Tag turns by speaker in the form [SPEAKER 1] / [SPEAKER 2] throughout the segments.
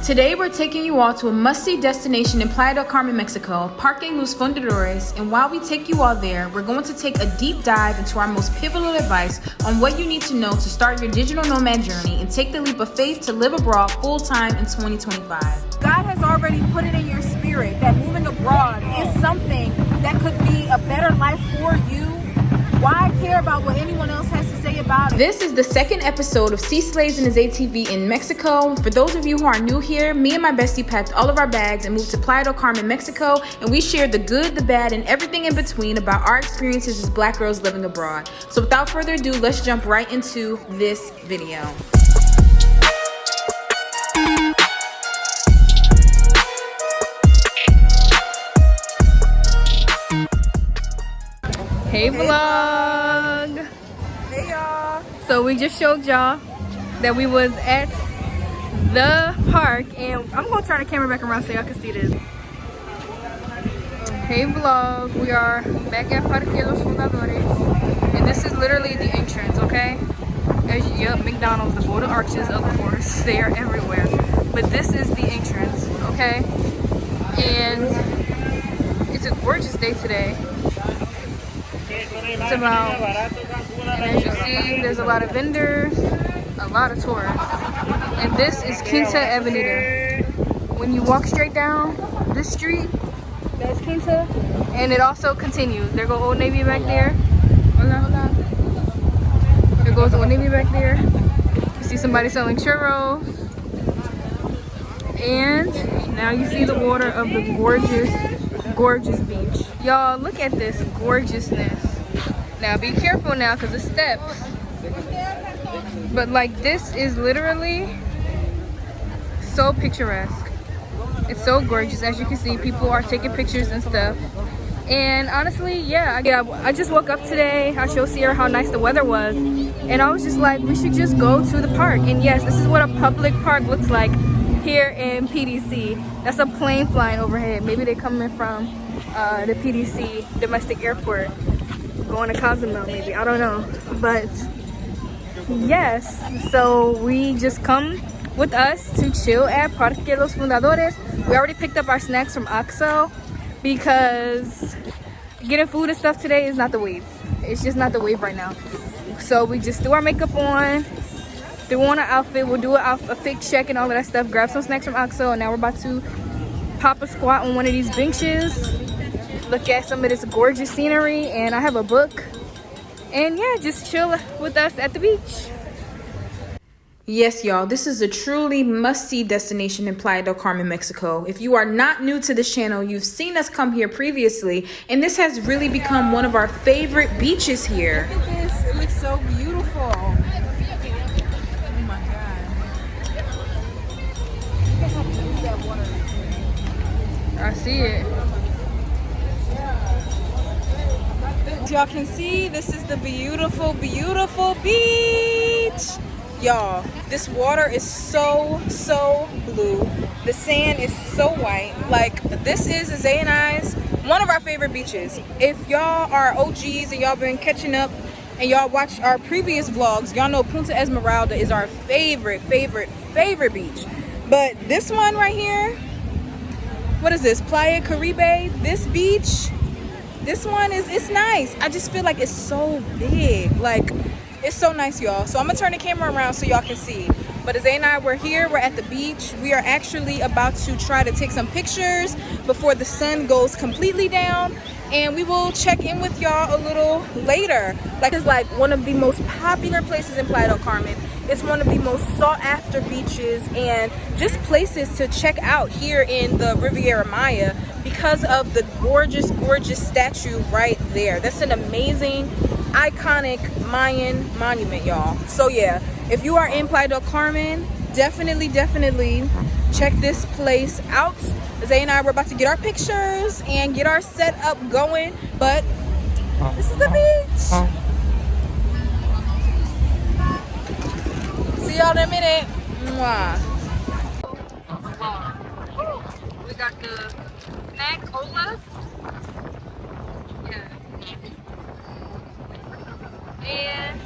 [SPEAKER 1] Today we're taking you all to a must-see destination in Playa del Carmen, Mexico, Parque Los Fundadores, and while we take you all there, we're going to take a deep dive into our most pivotal advice on what you need to know to start your digital nomad journey and take the leap of faith to live abroad full-time in 2025.
[SPEAKER 2] God has already put it in your spirit that moving abroad is something that could be a better life for you. Why care about what anyone else has to say about it?
[SPEAKER 1] This is the second episode of Sea Slaves in his ATV in Mexico. For those of you who are new here, me and my bestie packed all of our bags and moved to Playa del Carmen, Mexico, and we shared the good, the bad, and everything in between about our experiences as Black girls living abroad. So without further ado, let's jump right into this video. Hey vlog!
[SPEAKER 2] Hey y'all!
[SPEAKER 1] So we just showed y'all that we was at the park, and I'm gonna turn the camera back around so y'all can see this. Hey vlog! We are back at Parque Los Fundadores, and this is literally the entrance, okay? Yup, McDonald's, the golden arches, of course, they are everywhere. But this is the entrance, okay? And it's a gorgeous day today. It's about, and as you see, there's a lot of vendors, a lot of tourists. And this is Quinta Avenida. When you walk straight down this street, that's Quinta, and it also continues. There goes Old Navy back there. There goes Old Navy back there. You see somebody selling churros. And now you see the water of the gorgeous, gorgeous beach. Y'all, look at this gorgeousness. Now be careful now because the steps, but like this is literally so picturesque. It's so gorgeous. As you can see, people are taking pictures and stuff. And honestly, yeah, I just woke up today. I showed Sierra how nice the weather was, and I was just like, we should just go to the park. And yes, this is what a public park looks like here in PDC. That's a plane flying overhead. Maybe they're coming from the PDC domestic airport, going to Cozumel maybe, I don't know. But yes, so we just come with us to chill at Parque Los Fundadores. We already picked up our snacks from Oxo because getting food and stuff today is not the wave. It's just not the wave right now. So we just threw our makeup on, threw on our outfit. We'll do a fit check and all of that stuff, grab some snacks from Oxo, and now we're about to pop a squat on one of these benches, look at some of this gorgeous scenery, and I have a book, and yeah, just chill with us at the beach. Yes, y'all, this is a truly must-see destination in Playa del Carmen, Mexico. If you are not new to this channel, you've seen us come here previously, and this has really become one of our favorite beaches here.
[SPEAKER 2] Look at this, it looks so beautiful. Oh my God.
[SPEAKER 1] I see it.
[SPEAKER 2] Y'all can see this is the beautiful, beautiful beach. Y'all, this water is so blue. The sand is so white. Like, this is Zay and I's one of our favorite beaches. If y'all are OGs and y'all been catching up and y'all watched our previous vlogs, y'all know Punta Esmeralda is our favorite beach. But this one right here, what is this, Playa Caribe? This beach, this one it's nice. I just feel like it's so big. Like, it's so nice, y'all. So I'm gonna turn the camera around so y'all can see. But Zay and I, we're here, we're at the beach. We are actually about to try to take some pictures before the sun goes completely down, and we will check in with y'all a little later. Like, it's like one of the most popular places in Playa del Carmen. It's one of the most sought after beaches and just places to check out here in the Riviera Maya because of the gorgeous, gorgeous statue right there. That's an amazing, iconic Mayan monument, y'all. So yeah, if you are in Playa del Carmen, definitely check this place out. Zay and I were about to get our pictures and get our setup going, but this is the beach. See y'all in a minute. Mwah.
[SPEAKER 1] We got the snack colas. Yeah. And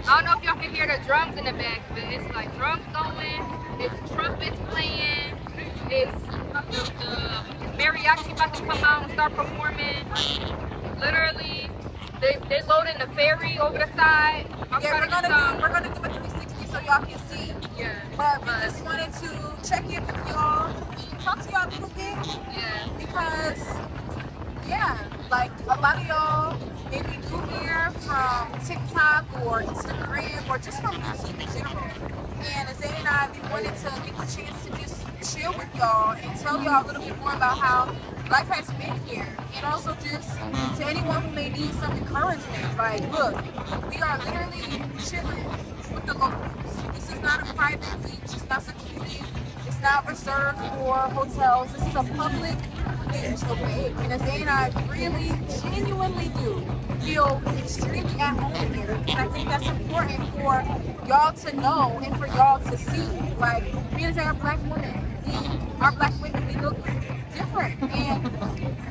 [SPEAKER 1] I don't know if y'all can hear the drums in the back, but it's like drums going, it's trumpets playing. actually about to come out and start performing. Literally, they loading the ferry over the side.
[SPEAKER 2] Yeah, we're gonna do a 360 so y'all can see.
[SPEAKER 1] Yeah.
[SPEAKER 2] But we just wanted to check in with y'all, talk to y'all a little bit.
[SPEAKER 1] Yeah.
[SPEAKER 2] Because yeah, like a lot of y'all maybe new here from TikTok or Instagram or just from YouTube in general. And Zay and I, we wanted to get the chance to just chill with y'all and tell y'all a little bit more about how life has been here. And also just to anyone who may need some encouragement, like look, we are literally chilling with the locals. This is not a private beach, it's not secluded, it's not reserved for hotels. This is a public beach, okay? And Zay and I really genuinely do feel extremely at home here. And I think that's important for y'all to know and for y'all to see. Like, me and Zay are black women. Our black women, we look different. And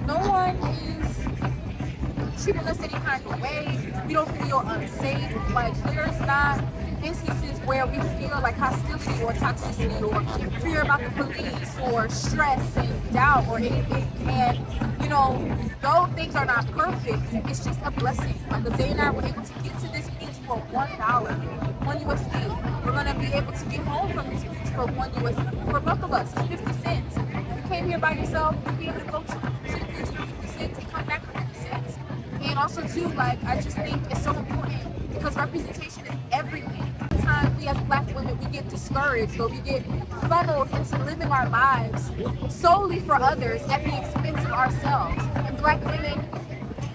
[SPEAKER 2] no one is treating us any kind of way. We don't feel unsafe. Like, there's not instances where we feel like hostility or toxicity or fear about the police or stress and doubt or anything. And you know, though things are not perfect, it's just a blessing. Like Zay and I were able to get to this beach for $1, $1 USD. We're gonna be able to get home from this beach for $1 USD. For both of us, it's 50 cents. If you came here by yourself, you'll be able to go to the beach for 50 cents and come back for 50 cents. And also too, like, I just think it's so important because representation is everything. Sometimes we as black women, we get discouraged or we get funneled into living our lives solely for others at the expense of ourselves. And black women,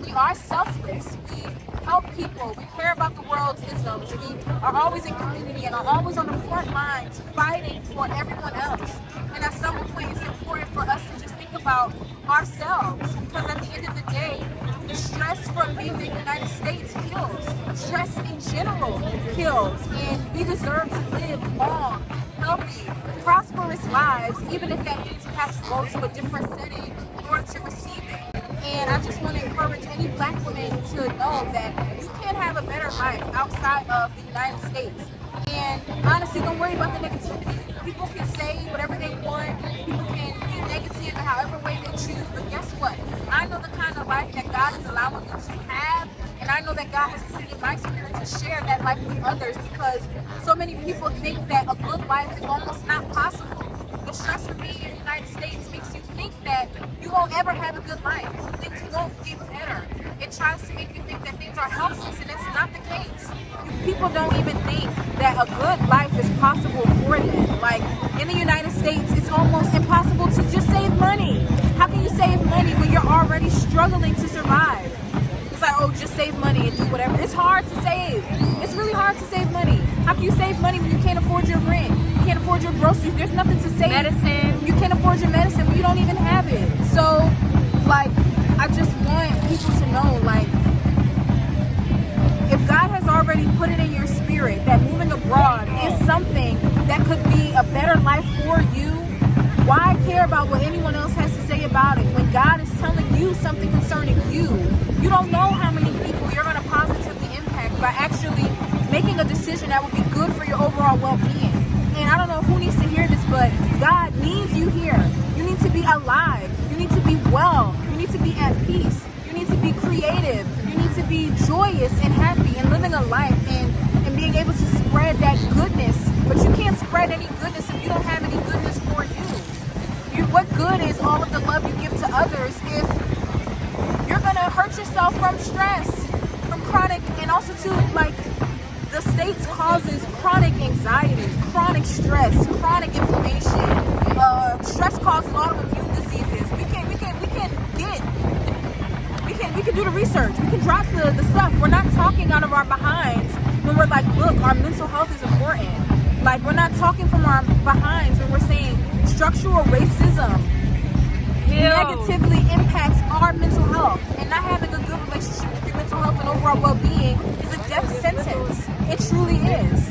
[SPEAKER 2] we are selfless. We help people. We care about the world's isms. We are always in community and are always on the front lines fighting for everyone else. And at some point, it's important for us to just think about ourselves because at the end of the day, the stress from being in the United States kills. Stress in general kills. And we deserve to live long, healthy, prosperous lives, even if that means we have to go to a different setting in order to receive it. And I just want to encourage any black women to know that you can have a better life outside of the United States. And honestly, don't worry about the negativity. People can say whatever they want. People can be negative in however way they choose. But guess what? I know the kind of life that God is allowing you to have. And I know that God has put it in my spirit to share that life with others because so many people think that a good life is almost not possible. The stress of being in the United States makes you think that you won't ever have a good life. Things won't get better. It tries to make you think that things are helpless, and that's not the case. People don't even think that a good life is possible for them. Like, in the United States, it's almost impossible to just save money. How can you save money when you're already struggling to survive? It's like, oh, just save money and do whatever. It's hard to save. It's really hard to save money. How can you save money when you can't afford your rent? You can't afford your groceries. There's nothing to save.
[SPEAKER 1] Medicine.
[SPEAKER 2] You can't afford your medicine, but you don't even have it. So, like, I just want people to know, like, if God has already put it in your spirit that moving abroad is something that could be a better life for you, why care about what anyone else has to say about it when God is telling you something concerning you? You don't know how many people you're going to positively impact by actually making a decision that will be good for your overall well-being. And I don't know who needs to hear this, but God needs you here. You need to be alive. You need to be well. You need to be at peace. You need to be creative. You need to be joyous and happy and living a life and being able to spread that goodness. But you can't spread any goodness if you don't have any goodness for you. What good is all of the love you give to others if you're going to hurt yourself from stress, from chronic, and also too, like, the States causes chronic anxiety, chronic stress, chronic inflammation. Stress causes autoimmune diseases. We can do the research. We can drop the stuff. We're not talking out of our behinds when we're like, look, our mental health is important. Like, we're not talking from our behinds when we're saying structural racism negatively impacts our mental health, and not having a good relationship with your mental health and overall well-being is a death sentence. It truly is.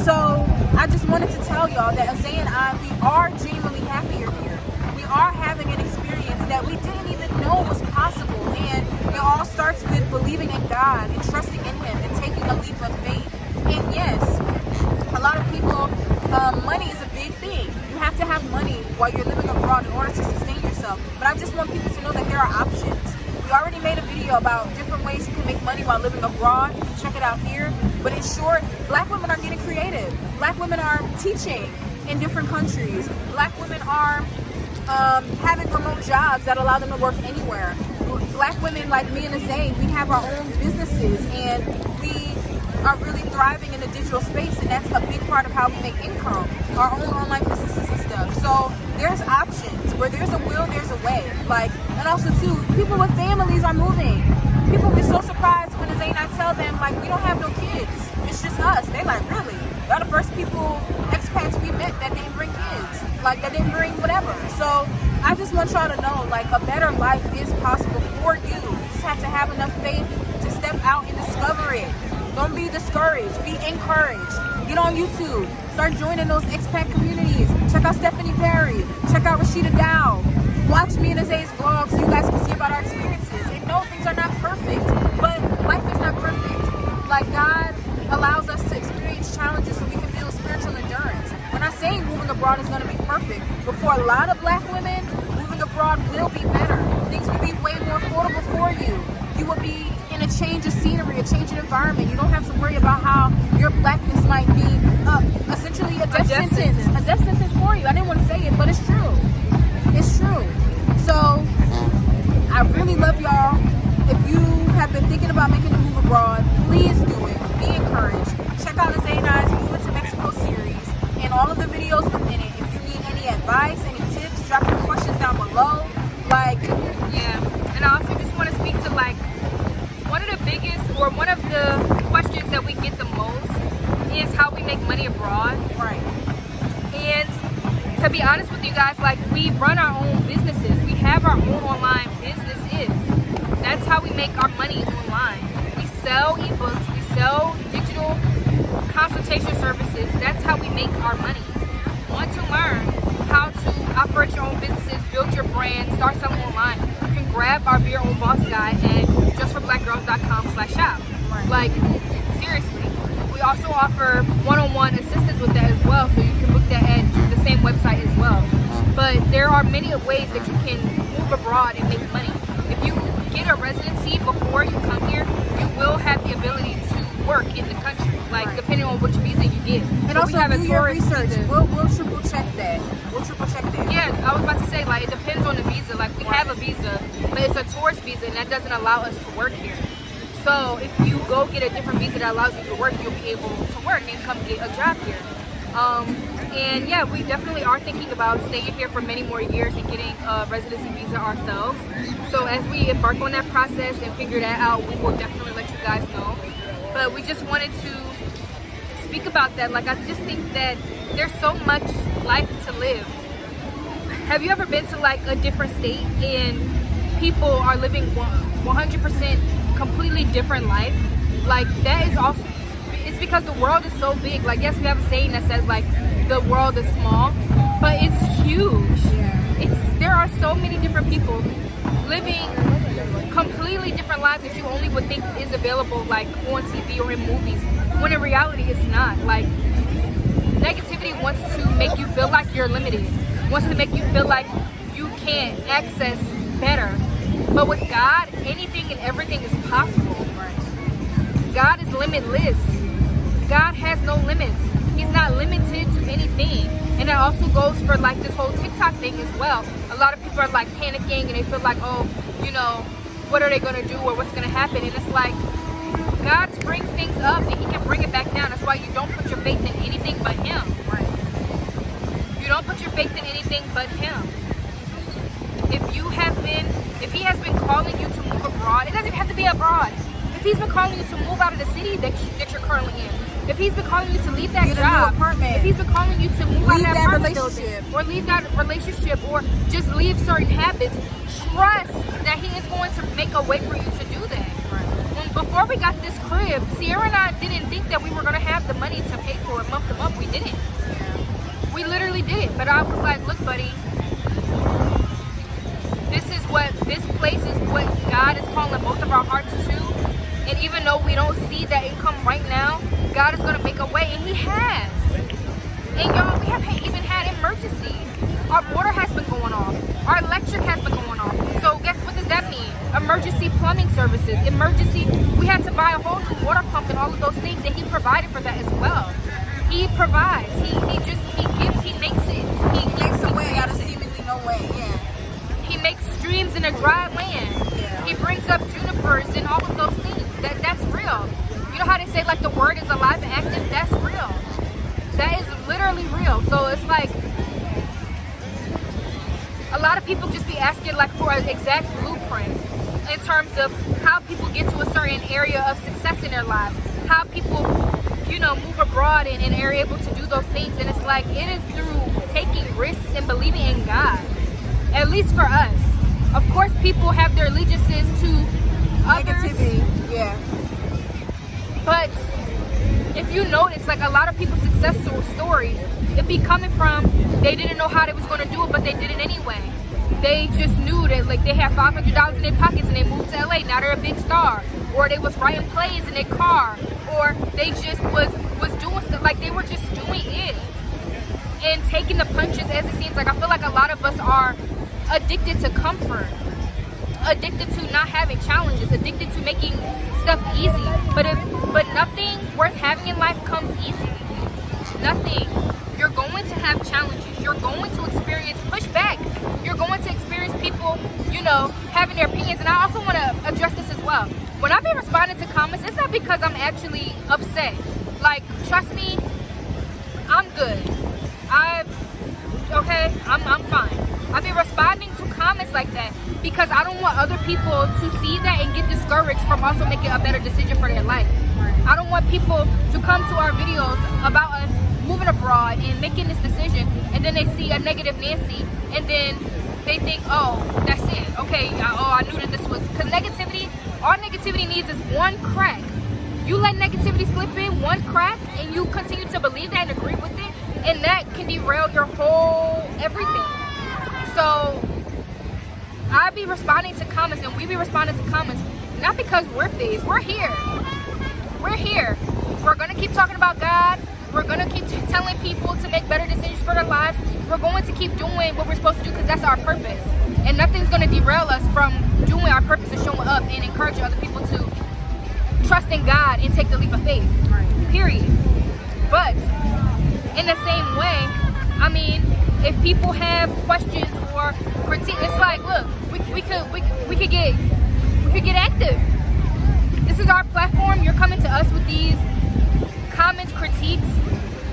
[SPEAKER 2] So I just wanted to tell y'all that Zay and I, we are genuinely happier here. We are having an experience that we didn't even know was possible, and it all starts with believing in God and trusting in Him and taking a leap of faith. And yes, a lot of people, money is a big thing. You have to have money money while you're living abroad in order to sustain yourself. But I just want people to know that there are options. We already made a video about different ways you can make money while living abroad. You can check it out here. But in short, Black women are getting creative. Black women are teaching in different countries. Black women are having remote jobs that allow them to work anywhere. Black women like me and Azane, we have our own businesses and we are really thriving in the digital space, and that's a big part of how we make income. Our own online businesses and stuff. So there's options. Where there's a will, there's a way. Like, and also too, people with families are moving. People get so surprised when Azane and I tell them like we don't have no kids. It's just us. They like, really? Y'all the first people, expats we met that didn't bring kids. Like that didn't bring whatever. So I just want y'all to know like a better life is possible for you. You just have to have enough faith to step out and discover it. Don't be discouraged, be encouraged. Get on YouTube, start joining those expat communities. Check out Stephanie Perry, check out Rashida Dow. Watch me and Azae's vlogs so you guys can see about our experiences. And no, things are not perfect, but life is not perfect. Like God allows us to experience challenges so we can build spiritual endurance. We're not saying moving abroad is gonna be perfect, but for a lot of Black women, moving abroad will be better. Things will be way more affordable for you. You will be in a change of scenery, a change of environment. You don't have to worry about how your Blackness might be essentially a death sentence. A death sentence for you. I didn't want to say it, but it's true. It's true. So I really love y'all. If you have been thinking about making a move abroad, please do it. Be encouraged. Check out the Azane and I's Moving to Mexico series and all of the videos within it. If you need any advice, any tips, drop your questions down below. Like,
[SPEAKER 1] yeah. And I also just want to speak to like one of the biggest or one of the questions that we get the most is how we make money abroad.
[SPEAKER 2] right.
[SPEAKER 1] And to be honest with you guys, like we run our own businesses. We have our own online businesses. That's how we make our money online. We sell ebooks, we sell digital consultation services. That's how we make our money. Want to learn how to operate your own businesses, build your brand, start selling online, you can grab our Be Your Own Boss guide at justforblackgirls.com/shop.
[SPEAKER 2] Right.
[SPEAKER 1] Like, seriously. We also offer one-on-one assistance with that as well, so you can book that at the same website as well. But there are many ways that you can move abroad and make money. If you get a residency before you come here, you will have the ability to work in the country, like
[SPEAKER 2] right.
[SPEAKER 1] depending on which visa you get.
[SPEAKER 2] And
[SPEAKER 1] So
[SPEAKER 2] also
[SPEAKER 1] we have
[SPEAKER 2] do your research.
[SPEAKER 1] visa.
[SPEAKER 2] We'll triple check that. We'll triple check that.
[SPEAKER 1] Yeah, I was about to say, like, it depends on the visa. Like, we have a visa, but it's a tourist visa, and that doesn't allow us to work here. So if you go get a different visa that allows you to work, you'll be able to work and come get a job here. And yeah, we definitely are thinking about staying here for many more years and getting a residency visa ourselves. So as we embark on that process and figure that out, we will definitely let you guys know. But we just wanted to speak about that. Like, I just think that there's so much life to live. Have you ever been to like a different state and people are living 100% completely different life? Like, that is also, it's because the world is so big. Like, yes, we have a saying that says like the world is small, but it's huge. There are so many different people living completely different lives that you only would think is available like on TV or in movies, when in reality it's not. Like, negativity wants to make you feel like you're limited, wants to make you feel like you can't access better. But with God, anything and everything is possible. God is limitless. God has no limits. He's not limited to anything. And that also goes for like this whole TikTok thing as well. A lot of people are like panicking and they feel like, oh, you know, what are they gonna do or what's gonna happen? And it's like, God brings things up and He can bring it back down. That's why you don't put your faith in anything but Him. You don't put your faith in anything but Him. If He has been calling you to move abroad, it doesn't even have to be abroad. If He's been calling you to move out of the city that you're currently in, if He's been calling you to leave that job, if He's been calling you to move out of that apartment building, or leave that relationship, or just leave certain habits, trust that He is going to make a way for you to do that. Before we got this crib, Sierra and I didn't think that we were going to have the money to pay for it month to month. We didn't. We literally didn't. But I was like, look, buddy, this place is what God is calling both of our hearts to. And even though we don't see that income right now, God is going to make a way, and He has. And y'all, we have even had emergencies. Our water has been going off. Our electric has been going off. So guess what does that mean? Emergency plumbing services, we had to buy a whole new water pump and all of those things, and he provided for that as well. He provides. He gives, he makes it. He
[SPEAKER 2] Makes a way out of seemingly no way. Yeah.
[SPEAKER 1] He makes streams in a dry land.
[SPEAKER 2] Yeah.
[SPEAKER 1] He brings up junipers and all of those things. That's real. You know how they say like the word is alive and active? That's real. That is literally real. So it's like a lot of people just be asking like for an exact blueprint in terms of how people get to a certain area of success in their lives, how people, you know, move abroad and are able to do those things. And it's like it is through taking risks and believing in God. At least for us. Of course, people have their allegiances to others.
[SPEAKER 2] Negativity. Yeah.
[SPEAKER 1] But if you notice, like a lot of people's success stories, it be coming from they didn't know how they was going to do it, but they did it anyway. They just knew that like they had $500 in their pockets and they moved to LA. Now they're a big star. Or they was writing plays in their car. Or they just was doing stuff. Like they were just doing it. And taking the punches as it seems. Like I feel like a lot of us are addicted to comfort. Addicted to not having challenges. Addicted to making stuff easy. But nothing worth having in life comes easy. Nothing. You're going to have challenges. You're going to experience pushback. You're going to experience people, you know, having their opinions. And I also want to address this as well. When I've been responding to comments, it's not because I'm actually upset. Like, trust me, I'm good. I'm fine. I've been responding to comments like that because I don't want other people to see that and get discouraged from also making a better decision for their life. I don't want people to come to our videos about us moving abroad and making this decision, and then they see a negative Nancy, and then they think, oh, that's it. Okay, I knew that this was, because negativity, all negativity needs is one crack. You let negativity slip in, one crack, and you continue to believe that and agree with it, and that can derail your whole everything. So I be responding to comments, and we be responding to comments, not because we're phased. We're here. We're here. We're going to keep talking about God. We're going to keep telling people to make better decisions for their lives. We're going to keep doing what we're supposed to do because that's our purpose. And nothing's going to derail us from doing our purpose and showing up and encouraging other people to trust in God and take the leap of faith. Period. But in the same way, I mean, if people have questions or critique, it's like, look, we could get active. This is our platform. You're coming to us with these comments, critiques,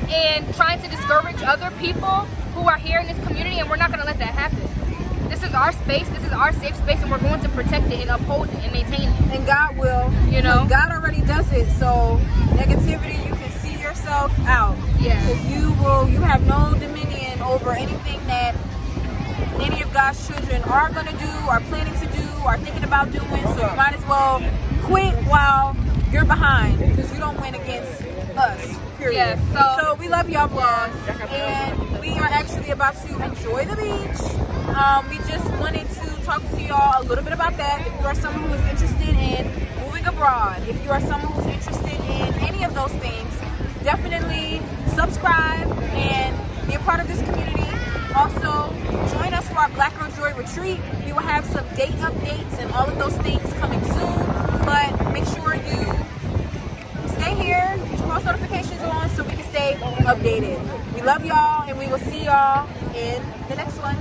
[SPEAKER 1] and trying to discourage other people who are here in this community, and we're not going to let that happen. This is our space. This is our safe space, and we're going to protect it and uphold it and maintain it.
[SPEAKER 2] And God will.
[SPEAKER 1] You know?
[SPEAKER 2] God already does it. So negativity, you can see yourself out.
[SPEAKER 1] Yeah.
[SPEAKER 2] Because you have no dominion over anything that any of God's children are going to do, are planning to do, are thinking about doing. So you might as well quit while you're behind, because you don't win against us. Period.
[SPEAKER 1] Yeah,
[SPEAKER 2] so we love y'all vlog, and we are actually about to enjoy the beach. We just wanted to talk to y'all a little bit about that. If you are someone who is interested in moving abroad, if you are someone who's interested in any of those things, definitely subscribe and be a part of this community. Also, join us for our Black Girl Joy retreat. We will have some date updates and all of those things coming soon, but make sure you stay here, get your post notifications on so we can stay updated. We love y'all, and we will see y'all in the next one.